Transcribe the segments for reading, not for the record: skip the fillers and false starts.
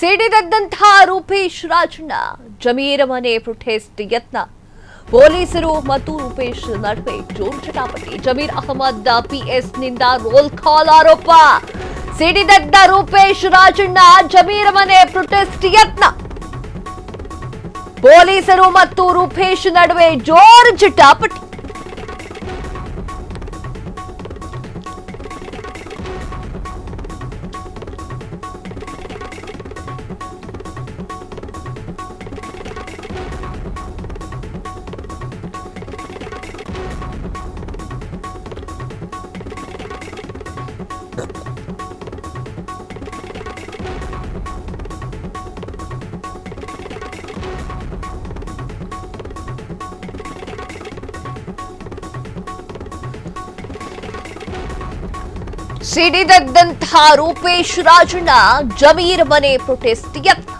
ಸಿಡಿದದ್ದಂತಹ ರೂಪೇಶ್ ರಾಜಣ್ಣ ಜಮೀರ್ ಮನೆ ಪ್ರೊಟೆಸ್ಟ್ ಯತ್ನ ಪೊಲೀಸರು ಮತ್ತು ರೂಪೇಶ್ ನಡುವೆ ಜೋರು ಚಟಾಪಟಿ. ಜಮೀರ್ ಅಹಮದ್ ಪಿಎಸ್ ನಿಂದ ರೋಲ್ ಕಾಲ್ ಆರೋಪ. ಸಿಡಿದದ್ದ ರೂಪೇಶ್ ರಾಜಣ್ಣ ಜಮೀರ್ ಮನೆ ಪ್ರೊಟೆಸ್ಟ್ ಯತ್ನ. ಪೊಲೀಸರು ಮತ್ತು ರೂಪೇಶ್ ನಡುವೆ ಜೋರು ಚಟಾಪಟಿ. ಸಿಡಿದದ್ದಂತಹ ರೂಪೇಶ್ ರಾಜಣ್ಣ ಜಮೀರ್ ಮನೆ ಪ್ರೊಟೆಸ್ಟ್ ಯತ್ನ.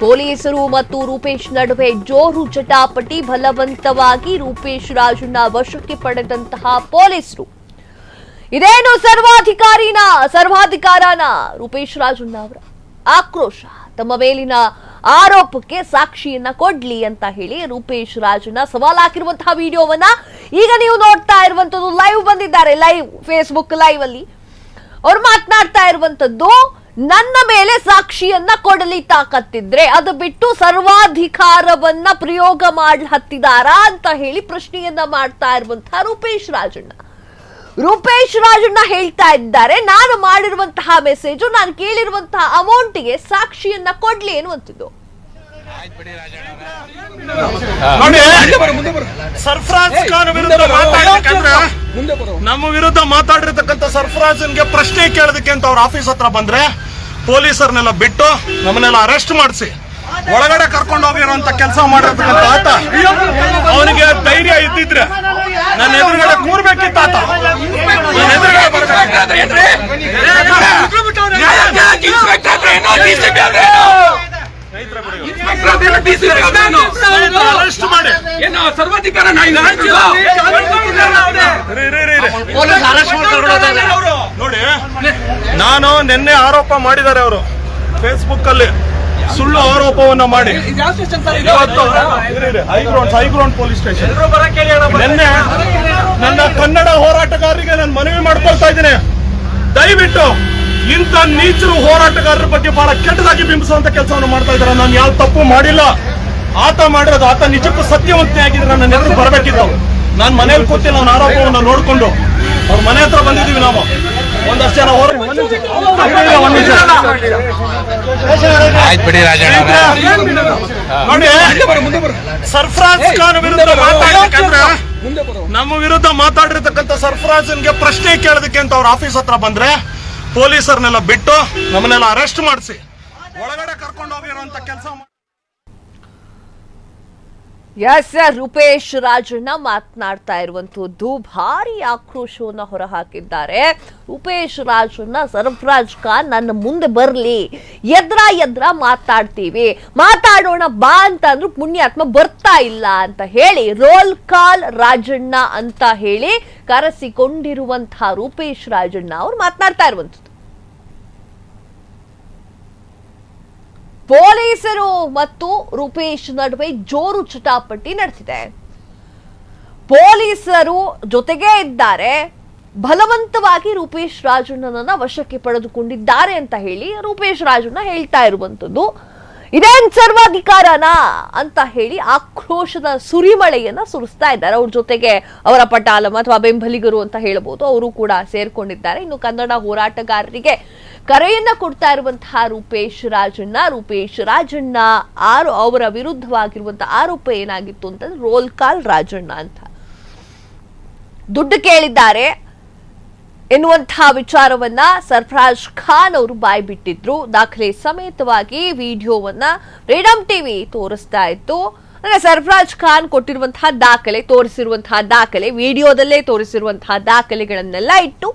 ಪೊಲೀಸರು ಮತ್ತು ರೂಪೇಶ್ ನಡುವೆ ಜೋರು ಚಟಾಪಟಿ. ಬಲವಂತವಾಗಿ ರೂಪೇಶ್ ರಾಜಣ್ಣ ವಶಕ್ಕೆ ಪಡೆದಂತಹ ಪೊಲೀಸರು. ಇದೇನು ಸರ್ವಾಧಿಕಾರನ ರೂಪೇಶ್ ರಾಜಣ್ಣ ಅವರ ಆಕ್ರೋಶ. ತಮ್ಮ ಮೇಲಿನ ಆರೋಪಕ್ಕೆ ಸಾಕ್ಷಿಯನ್ನ ಕೊಡ್ಲಿ ಅಂತ ಹೇಳಿ ರೂಪೇಶ್ ರಾಜಣ್ಣ ಸವಾಲ್ ಹಾಕಿರುವಂತಹ ವಿಡಿಯೋವನ್ನ ಈಗ ನೀವು ನೋಡ್ತಾ ಇರುವಂತದ್ದು. ಲೈವ್ ಬಂದಿದ್ದಾರೆ, ಲೈವ್ ಫೇಸ್ಬುಕ್ ಲೈವ್ ಅಲ್ಲಿ ಅವ್ರು ಮಾತನಾಡ್ತಾ ಇರುವಂತದ್ದು, ನನ್ನ ಮೇಲೆ ಸಾಕ್ಷಿಯನ್ನ ಕೊಡಲಿ ತಾಕತ್ತಿದ್ರೆ ಅದು ಬಿಟ್ಟು ಸರ್ವಾಧಿಕಾರವನ್ನ ಪ್ರಯೋಗ ಹತ್ತಿದಾರಾ ಅಂತ ಹೇಳಿ ಪ್ರಶ್ನೆಯನ್ನ ಮಾಡ್ತಾ ಇರುವಂತಹ ರೂಪೇಶ್ ರಾಜಣ್ಣ ಹೇಳ್ತಾ ಇದ್ದಾರೆ, ನಾನು ಮಾಡಿರುವಂತಹ ಮೆಸೇಜು, ನಾನು ಕೇಳಿರುವಂತಹ ಅಮೌಂಟ್ಗೆ ಸಾಕ್ಷಿಯನ್ನ ಕೊಡ್ಲಿ ಎನ್ನುವಂಥದ್ದು. ಸರ್ಫರಾಜ್ ಖಾನ್ ವಿರುದ್ಧ ನಮ್ಮ ವಿರುದ್ಧ ಮಾತಾಡಿರ್ತಕ್ಕಂಥ ಸರ್ಫರಾಜ್ಗೆ ಪ್ರಶ್ನೆ ಕೇಳೋದಕ್ಕೆ ಅಂತ ಅವ್ರ ಆಫೀಸ್ ಹತ್ರ ಬಂದ್ರೆ ಪೊಲೀಸರನ್ನೆಲ್ಲ ಬಿಟ್ಟು ನಮ್ಮನ್ನೆಲ್ಲ ಅರೆಸ್ಟ್ ಮಾಡಿಸಿ ಒಳಗಡೆ ಕರ್ಕೊಂಡು ಹೋಗಿರುವಂತ ಕೆಲಸ ಮಾಡಿರ್ತಕ್ಕಂಥ ಆತ, ಅವನಿಗೆ ಧೈರ್ಯ ಇದ್ದಿದ್ರೆ ನನ್ನ ಎದುರುಗಡೆ ಕೂರ್ಬೇಕಿತ್ತ ಆತ. ನನ್ನ ಎದುರುಗಡೆ ನೋಡಿ, ನಾನು ನಿನ್ನೆ ಆರೋಪ ಮಾಡಿದ್ದಾರೆ ಅವರು ಫೇಸ್ಬುಕ್ ಅಲ್ಲಿ, ಸುಳ್ಳು ಆರೋಪವನ್ನ ಮಾಡಿ ಹೈಗ್ರೌಂಡ್ ಪೊಲೀಸ್ ಸ್ಟೇಷನ್ ನಿನ್ನೆ ನನ್ನ ಕನ್ನಡ ಹೋರಾಟಗಾರರಿಗೆ ನಾನು ಮನವಿ ಮಾಡ್ಕೊಳ್ತಾ ಇದ್ದೀನಿ, ದಯವಿಟ್ಟು ಇಂಥ ನೀಚರು ಹೋರಾಟಗಾರರ ಬಗ್ಗೆ ಬಹಳ ಕೆಟ್ಟದಾಗಿ ಬಿಂಬಿಸುವಂತ ಕೆಲಸವನ್ನು ಮಾಡ್ತಾ ಇದ್ದಾರೆ. ನಾನು ಯಾವ ತಪ್ಪು ಮಾಡಿಲ್ಲ, ಆತ ಮಾಡಿರೋದು, ಆತ ನಿಜಕ್ಕೂ ಸತ್ಯವಂತೆ ಆಗಿದ್ರೆ ನನ್ನ ಎದುರು ಬರಬೇಕಿತ್ತು. ನಾನು ಮನೇಲಿ ಕೂತಿಲ್ಲ, ಅವನ ಆರೋಪವನ್ನು ನೋಡ್ಕೊಂಡು ಅವ್ರ ಮನೆ ಹತ್ರ ಬಂದಿದ್ದೀವಿ. ನಾವು ಒಂದಷ್ಟು ಜನ ನೋಡಿ, ಸರ್ಫರಾಜ್ ಖಾನ್ ವಿರುದ್ಧ ನಮ್ಮ ವಿರುದ್ಧ ಮಾತಾಡಿರ್ತಕ್ಕಂಥ ಸರ್ಫರಾಜ್ಗೆ ಪ್ರಶ್ನೆ ಕೇಳೋದಕ್ಕೆ ಅಂತ ಅವ್ರ ಆಫೀಸ್ ಹತ್ರ ಬಂದ್ರೆ ಪೊಲೀಸರನ್ನೆಲ್ಲ ಬಿಟ್ಟು ನಮ್ಮನ್ನೆಲ್ಲ ಅರೆಸ್ಟ್ ಮಾಡಿಸಿ ಒಳಗಡೆ ಕರ್ಕೊಂಡು ಹೋಗಿರುವಂತ ಕೆಲಸ. ರೂಪೇಶ್ ರಾಜಣ್ಣ ಮಾತನಾಡ್ತಾ ಇರುವಂತದ್ದು ಭಾರಿ ಆಕ್ರೋಶವನ್ನ ಹೊರಹಾಕಿದ್ದಾರೆ. ರೂಪೇಶ್ ರಾಜಣ್ಣ ಸರ್ಫರಾಜ್ ಖಾನ್ ನನ್ನ ಮುಂದೆ ಬರ್ಲಿ, ಎದ್ರ ಮಾತಾಡ್ತೀವಿ, ಮಾತಾಡೋಣ ಬಾ ಅಂತ ಅಂದ್ರು ಪುಣ್ಯಾತ್ಮ ಬರ್ತಾ ಇಲ್ಲ ಅಂತ ಹೇಳಿ ರೋಲ್ ಕಾಲ್ ರಾಜಣ್ಣ ಅಂತ ಹೇಳಿ ಕರೆಸಿಕೊಂಡಿರುವಂತಹ ರೂಪೇಶ್ ರಾಜಣ್ಣ ಅವ್ರು ಮಾತನಾಡ್ತಾ ಇರುವಂತದ್ದು. ಪೊಲೀಸರು ಮತ್ತು ರೂಪೇಶ್ ನಡುವೆ ಜೋರು ಚಟಾಪಟಿ ನಡೆದಿದೆ. ಪೊಲೀಸರು ಜೊತೆಗೆ ಇದ್ದಾರೆ, ಬಲವಂತವಾಗಿ ರೂಪೇಶ್ ರಾಜಣ್ಣನನ್ನ ವಶಕ್ಕೆ ಪಡೆದುಕೊಂಡಿದ್ದಾರೆ ಅಂತ ಹೇಳಿ ರೂಪೇಶ್ ರಾಜಣ್ಣ ಹೇಳ್ತಾ ಇರುವಂತದ್ದು. ಇದೇನ್ ಸರ್ವಾಧಿಕಾರನ ಅಂತ ಹೇಳಿ ಆಕ್ರೋಶದ ಸುರಿಮಳೆಯನ್ನ ಸುರಿಸ್ತಾ ಇದ್ದಾರೆ. ಅವ್ರ ಜೊತೆಗೆ ಅವರ ಪಟಾಲಂ ಅಥವಾ ಬೆಂಬಲಿಗರು ಅಂತ ಹೇಳಬಹುದು, ಅವರು ಕೂಡ ಸೇರ್ಕೊಂಡಿದ್ದಾರೆ. ಇನ್ನು ಕನ್ನಡ ಹೋರಾಟಗಾರರಿಗೆ ಕರೆಯನ್ನ ಕೊಡ್ತಾ ಇರುವಂತಹ ರೂಪೇಶ್ ರಾಜಣ್ಣ ಅವರ ವಿರುದ್ಧವಾಗಿರುವಂತಹ ಆರೋಪ ಏನಾಗಿತ್ತು ಅಂತಂದ್ರೆ ರೋಲ್ ಕಾಲ್ ರಾಜಣ್ಣ ಅಂತ ದುಡ್ಡು ಕೇಳಿದ್ದಾರೆ ಎನ್ನುವಂತಹ ವಿಚಾರವನ್ನ ಸರ್ಫರಾಜ್ ಖಾನ್ ಅವರು ಬಾಯಿ ಬಿಟ್ಟಿದ್ರು. ದಾಖಲೆ ಸಮೇತವಾಗಿ ವಿಡಿಯೋವನ್ನ ಫ್ರೀಡಂ ಟಿವಿ ತೋರಿಸ್ತಾ ಇತ್ತು. ಅಂದ್ರೆ ಸರ್ಫರಾಜ್ ಖಾನ್ ಕೊಟ್ಟಿರುವಂತಹ ದಾಖಲೆ, ತೋರಿಸಿರುವಂತಹ ದಾಖಲೆ, ವಿಡಿಯೋದಲ್ಲೇ ತೋರಿಸಿರುವಂತಹ ದಾಖಲೆಗಳನ್ನೆಲ್ಲ ಇಟ್ಟು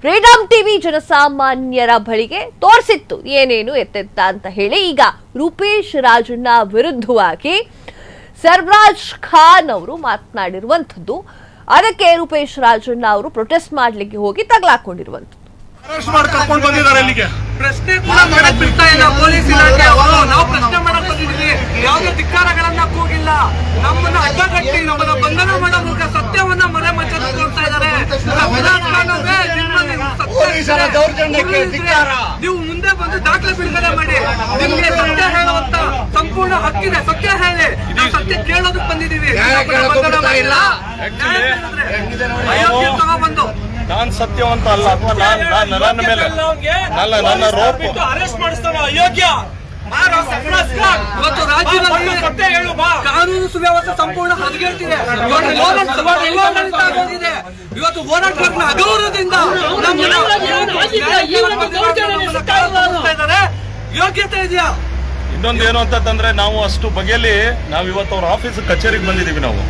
ಫ್ರೀಡಂ ಟಿವಿ ಜನಸಾಮಾನ್ಯರ ಬಳಿಗೆ ತೋರಿಸಿತ್ತು ಏನೇನು ಎತ್ತೆತ್ತ ಅಂತ ಹೇಳಿ. ಈಗ ರೂಪೇಶ್ ರಾಜಣ್ಣ ವಿರುದ್ಧವಾಗಿ ಸರ್ಫರಾಜ್ ಖಾನ್ ಅವರು ಮಾತನಾಡಿರುವಂತದ್ದು. ಅದಕ್ಕೆ ರೂಪೇಶ್ ರಾಜಣ್ಣ ಅವರು ಪ್ರೊಟೆಸ್ಟ್ ಮಾಡ್ಲಿಕ್ಕೆ ಹೋಗಿ ತಗಲಾಕೊಂಡಿರುವಂತದ್ದು. ಕರ್ಕೊಂಡು ಬಂದಿದ್ದಾರೆ ಇಲ್ಲಿಗೆ. ಪ್ರಶ್ನೆ ಕೂಡ ಮಾಡಕ್ ಬಿಡ್ತಾ ಇಲ್ಲ ಪೊಲೀಸ್ ಇಲಾಖೆ ನಿಮ್ಗೆ ಸತ್ಯ ಹೇಳುವಂತ ಸಂಪೂರ್ಣ ಹಕ್ಕಿದೆ. ಸತ್ಯ ಹೇಳಿ, ನಾವು ಸತ್ಯ ಕೇಳೋದಕ್ಕೆ ಬಂದಿದ್ದೀವಿ. ಅಯೋಗ್ಯ ತಗೊಬಂದು ನಾನ್ ಸತ್ಯವಂತ ಅಲ್ಲ ಅಥವಾ ನನ್ನ ಮೇಲೆ ನನ್ನ ರೋಪ್ ಅರೆಸ್ಟ್ ಮಾಡಿಸ್ತಾನೆ ಅಯೋಗ್ಯ. ಇವತ್ತು ರಾಜ್ಯದಲ್ಲಿ ಕಾನೂನು ಸುವ್ಯವಸ್ಥೆ ಸಂಪೂರ್ಣ ಹದಗೆಡ್ತಿದೆ. ಇವತ್ತು ಹೋರಾಟಗಾರನ ಅಗೌರವದಿಂದ ಯೋಗ್ಯತೆ ಇದೆಯಾ? ಇನ್ನೊಂದು ಏನು ಅಂತಂದ್ರೆ ನಾವು ಅಷ್ಟು ಬಗೆಯಲ್ಲಿ ನಾವು ಇವತ್ತು ಅವ್ರ ಆಫೀಸ್ ಕಚೇರಿಗೆ ಬಂದಿದ್ದೀವಿ. ನಾವು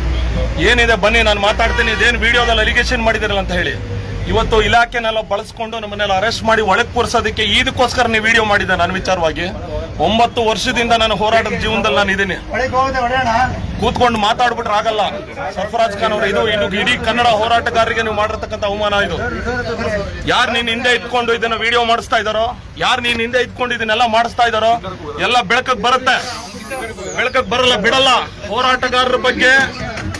ಏನಿದೆ ಬನ್ನಿ ನಾನು ಮಾತಾಡ್ತೀನಿ, ಇದೇನು ವಿಡಿಯೋದಲ್ಲಿ ಅಲಿಗೇಷನ್ ಮಾಡಿದಿರಲ್ಲ ಅಂತ ಹೇಳಿ ಇವತ್ತು ಇಲಾಖೆನೆಲ್ಲ ಬಳಸ್ಕೊಂಡು ನಮ್ಮನ್ನೆಲ್ಲ ಅರೆಸ್ಟ್ ಮಾಡಿ ಒಳಗೆ ಕೂರಿಸೋದಕ್ಕೆ ಇದಕ್ಕೋಸ್ಕರ ನೀವು ವಿಡಿಯೋ ಮಾಡಿದ್ದೆ. ನನ್ನ ವಿಚಾರವಾಗಿ 9 ವರ್ಷದಿಂದ ನಾನು ಹೋರಾಟದ ಜೀವನದಲ್ಲಿ ನಾನು ಇದೀನಿ. ಕೂತ್ಕೊಂಡು ಮಾತಾಡ್ಬಿಟ್ರೆ ಆಗಲ್ಲ. ಸರ್ಫರಾಜ್ ಖಾನ್ ಅವರು ಇದು ಇಡೀ ಕನ್ನಡ ಹೋರಾಟಗಾರರಿಗೆ ನೀವು ಮಾಡಿರ್ತಕ್ಕಂಥ ಅವಮಾನ ಇದು. ಯಾರು ನೀನ್ ಹಿಂದೆ ಇಟ್ಕೊಂಡು ಇದನ್ನ ವಿಡಿಯೋ ಮಾಡಿಸ್ತಾ ಇದಾರೋ, ಯಾರು ನೀನ್ ಹಿಂದೆ ಇಟ್ಕೊಂಡು ಇದನ್ನೆಲ್ಲ ಮಾಡಿಸ್ತಾ ಇದಾರೋ ಎಲ್ಲ ಬೆಳಕಕ್ಕೆ ಬರುತ್ತೆ. ಬೆಳಕಕ್ಕೆ ಬರಲ್ಲ ಬಿಡಲ್ಲ. ಹೋರಾಟಗಾರರ ಬಗ್ಗೆ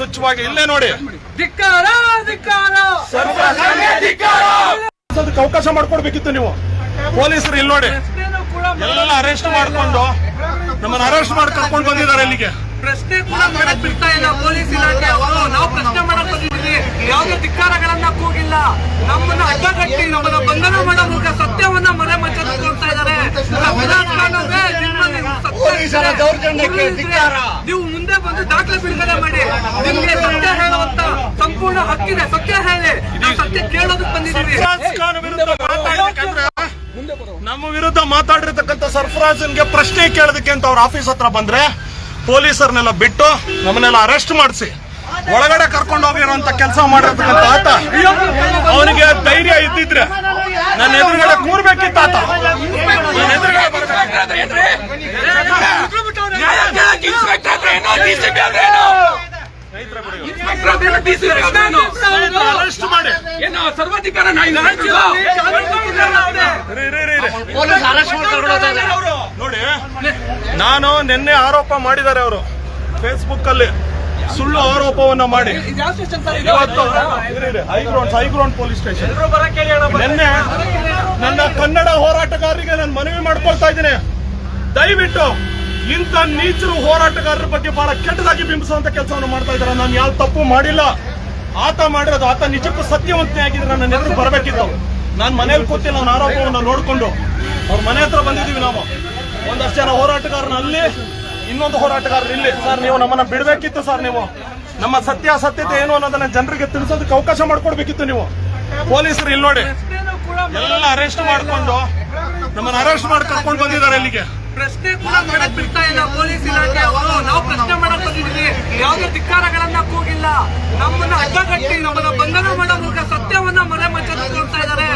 ತುಚ್ಛವಾಗಿ ಇಲ್ಲೇ ನೋಡಿ ಅದಕ್ಕೆ ಅವಕಾಶ ಮಾಡ್ಕೊಡ್ಬೇಕಿತ್ತು ನೀವು. ಪೊಲೀಸರು ಇಲ್ಲಿ ನೋಡಿ ಎಲ್ಲ ಅರೆಸ್ಟ್ ಮಾಡ್ಕೊಂಡು ನಮ್ಮನ್ನ ಅರೆಸ್ಟ್ ಮಾಡಿ ಕರ್ಕೊಂಡು ಬಂದಿದ್ದಾರೆ ಇಲ್ಲಿಗೆ. ಪ್ರಶ್ನೆ ಕೂಡ ಮಾಡಕ್ ಬಿಡ್ತಾ ಇಲ್ಲ ಪೊಲೀಸ್ ಇಲಾಖೆ ಅವರು. ನಾವು ಪ್ರಶ್ನೆ ಮಾಡಕ್ ಬಂದಿದ್ದೀವಿ, ಯಾವುದೇ ಧಿಕ್ಕಾರಗಳನ್ನ ಕೂಗಿಲ್ಲ. ನಮ್ಮನ್ನ ಅಡ್ಡಗಟ್ಟಿ ನಮ್ಮನ್ನ ಬಂಧನ ಮಾಡೋ ಮೂಲಕ ಸತ್ಯವನ್ನ ಮರೆ ಮಚ್ಚಲು ಹೋಗ್ತಾ ಇದ್ದಾರೆ. ನೀವು ಮುಂದೆ ಬಂದು ದಾಖಲೆ ಬಿಡುಗಡೆ ಮಾಡಿ. ನಿಮ್ಗೆ ಸತ್ಯ ಹೇಳುವಂತ ಸಂಪೂರ್ಣ ಹಕ್ಕಿದೆ. ಸತ್ಯ ಹೇಳಿ, ನಾವು ಸತ್ಯ ಕೇಳೋದಕ್ಕೆ ಬಂದಿದ್ದೀವಿ. ನಮ್ಮ ವಿರುದ್ಧ ಮಾತಾಡಿರ್ತಕ್ಕಂಥ ಸರ್ಫರಾಜನ್ಗೆ ಪ್ರಶ್ನೆ ಕೇಳೋದಕ್ಕೆ ಅಂತ ಅವ್ರ ಆಫೀಸ್ ಹತ್ರ ಬಂದ್ರೆ ಪೊಲೀಸರನ್ನೆಲ್ಲ ಬಿಟ್ಟು ನಮ್ಮನ್ನೆಲ್ಲ ಅರೆಸ್ಟ್ ಮಾಡಿಸಿ ಒಳಗಡೆ ಕರ್ಕೊಂಡು ಹೋಗಿರುವಂತ ಕೆಲಸ ಮಾಡಿರ್ತಕ್ಕಂಥ ಆತ, ಅವನಿಗೆ ಧೈರ್ಯ ಇದ್ದಿದ್ರೆ ನನ್ನ ಎದುರುಗಡೆ ಕೂರ್ಬೇಕಿತ್ತು ಆತ. ನನ್ನ ಎದುರುಗಡೆ ಅರೆಸ್ಟ್ ಮಾಡಿ ಸರ್ವಾಧಿಕಾರ ನೋಡಿ. ನಾನು ನಿನ್ನೆ ಆರೋಪ ಮಾಡಿದ್ದಾರೆ ಅವರು ಫೇಸ್ಬುಕ್ ಅಲ್ಲಿ ಸುಳ್ಳು ಆರೋಪವನ್ನ ಮಾಡಿ ಇವತ್ತು ಹೈಗ್ರೌಂಡ್ ಪೊಲೀಸ್ ಸ್ಟೇಷನ್ ನಿನ್ನೆ ನನ್ನ ಕನ್ನಡ ಹೋರಾಟಗಾರರಿಗೆ ನಾನು ಮನವಿ ಮಾಡ್ಕೊಳ್ತಾ ಇದ್ದೀನಿ, ದಯವಿಟ್ಟು ಇಂಥ ನೀಚರು ಹೋರಾಟಗಾರರ ಬಗ್ಗೆ ಬಹಳ ಕೆಟ್ಟದಾಗಿ ಬಿಂಬಿಸುವಂತ ಕೆಲಸವನ್ನು ಮಾಡ್ತಾ ಇದ್ದಾರೆ. ನಾನು ಯಾವ ತಪ್ಪು ಮಾಡಿಲ್ಲ. ಆತ ಮಾಡಿರೋದು, ಆತ ನಿಜಕ್ಕೂ ಸತ್ಯವಂತೆ ಆಗಿದ್ರೆ ನನ್ನ ಎದುರು ಬರಬೇಕಿತ್ತು. ನಾನು ಮನೇಲಿ ಕೂತಿಲ್ಲ, ಅವನ ಆರೋಪವನ್ನು ನೋಡ್ಕೊಂಡು ಅವ್ರ ಮನೆ ಹತ್ರ ಬಂದಿದ್ದೀವಿ. ನಾವು ಒಂದಷ್ಟು ಜನ ಹೋರಾಟಗಾರನ ಅಲ್ಲಿ, ಇನ್ನೊಂದು ಹೋರಾಟಗಾರರು ಇಲ್ಲಿ. ಸರ್ ನೀವು ನಮ್ಮನ್ನ ಬಿಡಬೇಕಿತ್ತು. ಸರ್ ನೀವು ನಮ್ಮ ಸತ್ಯಾಸತ್ಯತೆ ಏನು ಅನ್ನೋದನ್ನ ಜನರಿಗೆ ತಿಳಿಸೋದಕ್ಕೆ ಅವಕಾಶ ಮಾಡ್ಕೊಡ್ಬೇಕಿತ್ತು ನೀವು. ಪೊಲೀಸರು ಇಲ್ಲಿ ನೋಡಿ ಎಲ್ಲ ಅರೆಸ್ಟ್ ಮಾಡ್ಕೊಂಡು ನಮ್ಮನ್ನ ಅರೆಸ್ಟ್ ಮಾಡಿ ಕರ್ಕೊಂಡು ಬಂದಿದ್ದಾರೆ ಇಲ್ಲಿಗೆ. ಪ್ರಶ್ನೆ ಕೂಡ ಮಾಡಕ್ ಬಿಡ್ತಾ ಇಲ್ಲ ಪೊಲೀಸ್ ಇಲಾಖೆ ಅವರು. ನಾವು ಪ್ರಶ್ನೆ ಮಾಡಕ್ ಬಂದಿದ್ದೀವಿ, ಯಾವುದೇ ಧಿಕ್ಕಾರಗಳನ್ನ ಕೂಗಿಲ್ಲ. ನಮ್ಮನ್ನ ಅಡ್ಡಗಟ್ಟಿ ನಮ್ಮನ್ನ ಬಂಧನ ಮಾಡೋ ಮೂಲಕ ಸತ್ಯವನ್ನ ಮರೆ ಮಚ್ಚಲು ಹೋಗ್ತಾ ಇದ್ದಾರೆ.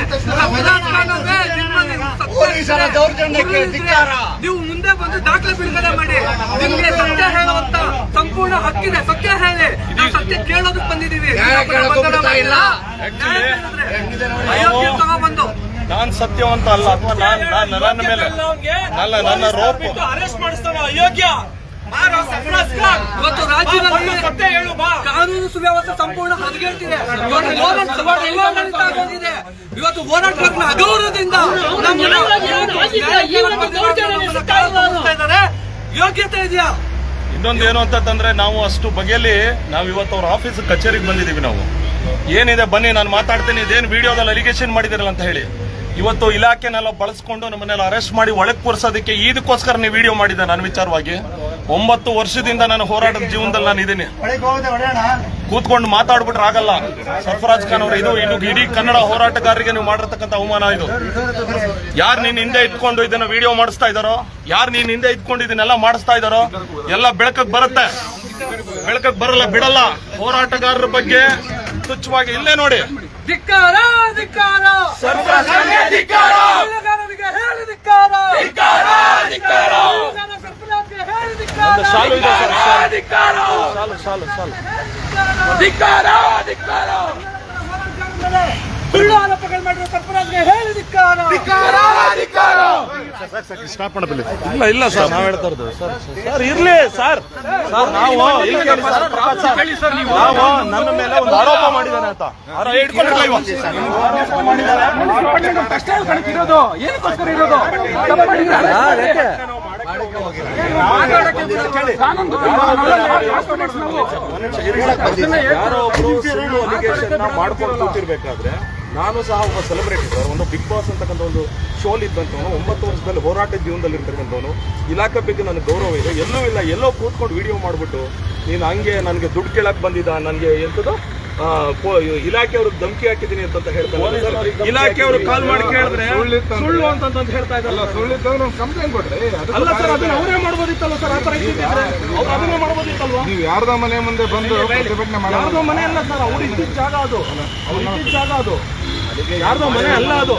ನೀವು ಮುಂದೆ ಬಂದು ದಾಖಲೆ ಬಿಡುಗಡೆ ಮಾಡಿ. ನಿಮ್ಗೆ ಸತ್ಯ ಹೇಳುವಂತ ಸಂಪೂರ್ಣ ಹಕ್ಕಿದೆ. ಸತ್ಯ ಹೇಳಿ, ನಾವು ಸತ್ಯ ಕೇಳೋದಕ್ಕೆ ಬಂದಿದ್ದೀವಿ. ಅಯೋಗ್ಯ ತಗೊಬಂದು ನಾನ್ ಸತ್ಯವಂತ ಅಲ್ಲ ಅಥವಾ ನನ್ನ ಮೇಲೆ ನನ್ನ ರೋಪ್ ಅರೆಸ್ಟ್ ಮಾಡಿಸ್ತಾನೆ ಅಯೋಗ್ಯ. ಇವತ್ತು ರಾಜ್ಯದಲ್ಲಿ ಕಾನೂನು ಸುವ್ಯವಸ್ಥೆ ಸಂಪೂರ್ಣ ಹದಗೆಡ್ತಿದೆ. ಇವತ್ತು ಹೋರಾಟಗಾರನ ಅಗೌರವದಿಂದ ಯೋಗ್ಯತೆ ಇದೆಯಾ? ಇನ್ನೊಂದು ಏನು ಅಂತಂದ್ರೆ ನಾವು ಅಷ್ಟು ಬಗೆಯಲ್ಲಿ ನಾವು ಇವತ್ತು ಅವ್ರ ಆಫೀಸ್ ಕಚೇರಿಗೆ ಬಂದಿದ್ದೀವಿ. ನಾವು ಏನಿದೆ ಬನ್ನಿ ನಾನು ಮಾತಾಡ್ತೀನಿ, ಇದೇನು ವಿಡಿಯೋದಲ್ಲಿ ಅಲಿಗೇಷನ್ ಮಾಡಿದಿರಲ್ಲ ಅಂತ ಹೇಳಿ ಇವತ್ತು ಇಲಾಖೆನೆಲ್ಲ ಬಳಸ್ಕೊಂಡು ನಮ್ಮನ್ನೆಲ್ಲ ಅರೆಸ್ಟ್ ಮಾಡಿ ಒಳಗೆ ಕೂರಿಸೋದಕ್ಕೆ ಇದಕ್ಕೋಸ್ಕರ ನೀವು ವಿಡಿಯೋ ಮಾಡಿದ್ದೆ. ನನ್ನ ವಿಚಾರವಾಗಿ 9 ವರ್ಷದಿಂದ ನಾನು ಹೋರಾಟದ ಜೀವನದಲ್ಲಿ ನಾನು ಇದೀನಿ. ಕೂತ್ಕೊಂಡು ಮಾತಾಡ್ಬಿಟ್ರೆ ಆಗಲ್ಲ. ಸರ್ಫರಾಜ್ ಖಾನ್ ಅವರು ಇದು ಇಡೀ ಕನ್ನಡ ಹೋರಾಟಗಾರರಿಗೆ ನೀವು ಮಾಡಿರ್ತಕ್ಕಂಥ ಅವಮಾನ ಇದು. ಯಾರು ನೀನ್ ಹಿಂದೆ ಇಟ್ಕೊಂಡು ಇದನ್ನ ವಿಡಿಯೋ ಮಾಡಿಸ್ತಾ ಇದಾರೋ, ಯಾರು ನೀನ್ ಹಿಂದೆ ಇಟ್ಕೊಂಡು ಇದನ್ನೆಲ್ಲ ಮಾಡಿಸ್ತಾ ಇದಾರೋ ಎಲ್ಲ ಬೆಳಕಕ್ಕೆ ಬರುತ್ತೆ. ಬೆಳಕಕ್ಕೆ ಬರಲ್ಲ ಬಿಡಲ್ಲ. ಹೋರಾಟಗಾರರ ಬಗ್ಗೆ ತುಚ್ಛವಾಗಿ ಇಲ್ಲೇ ನೋಡಿ ಧಿಕ್ಕಾರ ಧಿಕ್ಕಾರ ಶಾಲು ಇದೆ ಸರ್, ಶಾಲು ಸುಳ್ಳು ಆರೋಪಗಳು ಮಾಡಿರೋ ಸರ್ಪರಾಜ್ಗೆ ಹೇಳಿ ಧಿಕ್ಕಾರ. ಇಲ್ಲ ಸರ್ ನಾವ್ ಹೇಳ್ತಾ ಇರೋದು ಸರ್ ಇರ್ಲಿ ಸರ್ ನಾವು ನನ್ನ ಮೇಲೆ ಒಂದು ಆರೋಪ ಮಾಡಿದ್ದಾನೆ ಅಂತ ಇರೋದು ಏನಕ್ಕೋಸ್ಕರ ಇರೋದು ಯಾರೋ ಒಬ್ರು ಸುಳ್ಳು ಅಲಿಗೇಷನ್ ಮಾಡ್ಕೊಂಡು ಕೂತಿರ್ಬೇಕಾದ್ರೆ ನಾನು ಸಹ ಒಬ್ಬ ಸೆಲೆಬ್ರಿಟಿ ಸರ್, ಒಂದು ಬಿಗ್ ಬಾಸ್ ಅಂತಕ್ಕಂಥ ಒಂದು ಶೋಲ್ ಇದ್ದಂಥವನು, 9 ವರ್ಷದಲ್ಲಿ ಹೋರಾಟದ ಜೀವನದಲ್ಲಿ ಇರ್ತಕ್ಕಂಥವನು, ಇಲಾಖೆ ಬಗ್ಗೆ ನನಗೆ ಗೌರವ ಇದೆ. ಎಲ್ಲೂ ಇಲ್ಲ, ಎಲ್ಲೋ ಕೂತ್ಕೊಂಡು ವಿಡಿಯೋ ಮಾಡ್ಬಿಟ್ಟು ನೀನು ಹಂಗೆ ನನಗೆ ದುಡ್ಡು ಕೇಳಕ್ ಬಂದಿದ್ದ, ನನಗೆ ಎಂತದ್ದು ಇಲಾಖೆಯವ್ರಿಗೆ ಧಮಕಿ ಹಾಕಿದ್ದೀನಿ ಅಂತ ಹೇಳ್ತಾರೆ. ಇಲಾಖೆಯವರು ಕಾಲ್ ಮಾಡಿ ಕೇಳಿದ್ರೆ ಸುಳ್ಳು ಅಂತ ಹೇಳ್ತಾ ಇದ್ದಾರೆ. ಕಂಪ್ಲೇಂಟ್ ಕೊಟ್ರೆ ಅಲ್ಲ ಸರ್, ಅದನ್ನ ಅವರೇ ಮಾಡ್ಬೋದಿತ್ತಲ್ಲ ಸರ್, ಆ ತರ ಇದ್ದಿದ್ರೆ ಅವ್ರು ಅದನ್ನೇ ಮಾಡ್ಬೋದಿತ್ತಲ್ವಾ? ನೀವು ಯಾರ್ದ ಮನೆ ಮುಂದೆ ಬಂದು ಪ್ರತಿಭಟನೆ ಮಾಡೋದು? ಯಾರ್ದೋ ಮನೆ ಅಲ್ಲ ಸರ್, ಅವ್ರು ಇದ್ದಿದ್ದ ಜಾಗ ಅದು, ಅವ್ರು ಇದ್ದಿದ್ದ ಜಾಗ ಅದು, ಯಾರ್ದೋ ಮನೆ ಅಲ್ಲ ಅದು.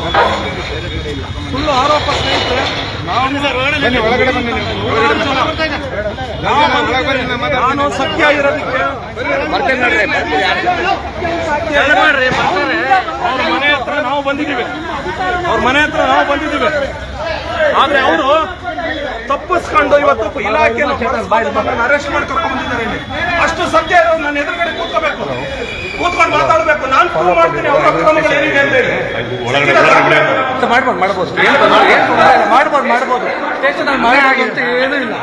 ಸುಳ್ಳು ಆರೋಪ ಸ್ನೇಹಿತರೆ. ಬನ್ನಿ, ಒಳಗಡೆ ಬನ್ನಿ ನೀವು. ನಾನು ಸತ್ಯ ಇರೋದಕ್ಕೆ ಅವ್ರ ಮನೆ ಹತ್ರ ನಾವು ಬಂದಿದ್ದೀವಿ, ಆದ್ರೆ ಅವರು ತಪ್ಪಿಸ್ಕೊಂಡು ಇವತ್ತು ಇಲಾಖೆ ಅರೆಸ್ಟ್ ಮಾಡಿ ಕರ್ಕೊಂಡು ಬಂದಿದ್ದಾರೆ ಇಲ್ಲಿ. ಅಷ್ಟು ಸತ್ಯ ಇರೋದು ನನ್ನ ಎದುರುಗಡೆ ಕೂತ್ಕೊಂಡು ಮಾತಾಡಬೇಕು. ನಾನು ಪ್ರೂವ್ ಮಾಡ್ತೀನಿ ಅವ್ರ ಅಕ್ರಮಗಳು ಏನಿದೆ ಅಂತ ಹೇಳಿ. ಮಾಡ್ಬೋದು ಸ್ಟೇಷನ್ ಅಲ್ಲಿ ಮಾಡಿ ಅಂತ ಏನೂ ಇಲ್ಲ.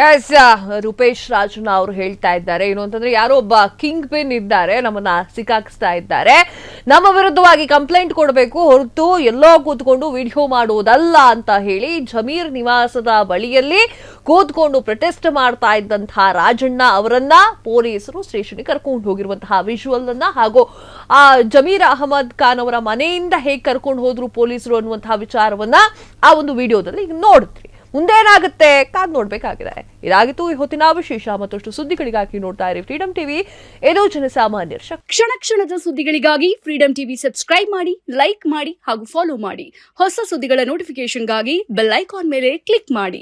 ಎಸ್, ರೂಪೇಶ್ ರಾಜಣ್ಣ ಅವರು ಹೇಳ್ತಾ ಇದ್ದಾರೆ ಏನು ಅಂತಂದ್ರೆ, ಯಾರೋ ಒಬ್ಬ ಕಿಂಗ್ ಪಿನ್ ಇದ್ದಾರೆ, ನಮ್ಮನ್ನ ಸಿಕ್ಕಾಕಿಸ್ತಾ ಇದ್ದಾರೆ, ನಮ್ಮ ವಿರುದ್ಧವಾಗಿ ಕಂಪ್ಲೇಂಟ್ ಕೊಡಬೇಕು ಹೊರತು ಎಲ್ಲೋ ಕೂತ್ಕೊಂಡು ವಿಡಿಯೋ ಮಾಡುವುದಲ್ಲ ಅಂತ ಹೇಳಿ ಜಮೀರ್ ನಿವಾಸದ ಬಳಿಯಲ್ಲಿ ಕೂತ್ಕೊಂಡು ಪ್ರೊಟೆಸ್ಟ್ ಮಾಡ್ತಾ ಇದ್ದಂತಹ ರಾಜಣ್ಣ ಅವರನ್ನ ಪೊಲೀಸರು ಸ್ಟೇಷನ್ಗೆ ಕರ್ಕೊಂಡು ಹೋಗಿರುವಂತಹ ವಿಜುವಲ್ ಅನ್ನ ಹಾಗೂ ಆ ಜಮೀರ್ ಅಹಮದ್ ಖಾನ್ ಅವರ ಮನೆಯಿಂದ ಹೇಗೆ ಕರ್ಕೊಂಡು ಹೋದ್ರು ಪೊಲೀಸರು ಅನ್ನುವಂತಹ ವಿಚಾರವನ್ನ ಆ ಒಂದು ವಿಡಿಯೋದಲ್ಲಿ ನೋಡಿದ್ರಿ. ಮುಂದೇನಾಗುತ್ತೆ ಕಾದ್ ನೋಡ್ಬೇಕಾಗಿದೆ. ಇದಾಗಿತ್ತು ಈ ಹೊತ್ತಿನ ವಿಶೇಷ. ಮತ್ತಷ್ಟು ಸುದ್ದಿಗಳಿಗಾಗಿ ನೋಡ್ತಾ ಇರಿ ಫ್ರೀಡಂ ಟಿವಿ, ಇದು ಜನಸಾಮಾನ್ಯರ ಶಕ್ತಿ. ಕ್ಷಣ ಕ್ಷಣದ ಸುದ್ದಿಗಳಿಗಾಗಿ ಫ್ರೀಡಂ ಟಿವಿ ಸಬ್ಸ್ಕ್ರೈಬ್ ಮಾಡಿ, ಲೈಕ್ ಮಾಡಿ ಹಾಗೂ ಫಾಲೋ ಮಾಡಿ. ಹೊಸ ಸುದ್ದಿಗಳ ನೋಟಿಫಿಕೇಶನ್ಗಾಗಿ ಬೆಲ್ ಐಕಾನ್ ಮೇಲೆ ಕ್ಲಿಕ್ ಮಾಡಿ.